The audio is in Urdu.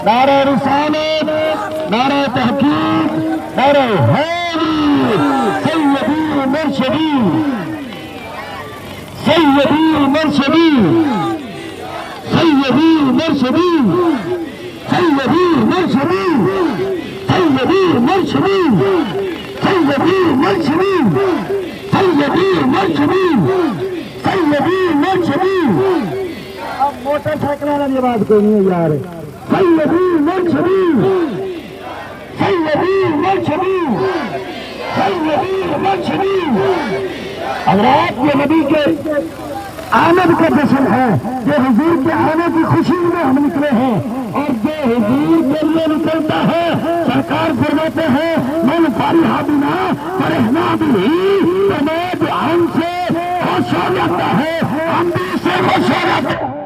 نعرہ رسالت، نعرہ تحقیق، نعرہ حیدری، سیدی مرشدی، سیدی مرشدی، سیدی مرشدی، سیدی مرشدی، سیدی مرشدی، سیدی مرشدی، سیدی مرشدی، سیدی مرشدی۔ اب موٹر سائیکل والا یہ بات کوئی نہیں ہے یار، سیدی مرشدی، سیدی مرشدی، سیدی مرشدی۔ حضرات یہ نبی کے آمد کا جشن ہے، جو حضور کے آنے کی خوشی میں ہم نکلے ہیں، اور جو حضور کے لیے نکلتا ہے سرکار فرماتے ہیں من فریح بنا فرحنا بھی، تو میں جو ہم سے خوش ہو جاتا ہے ہم بھی سے خوش ہو جاتے ہیں۔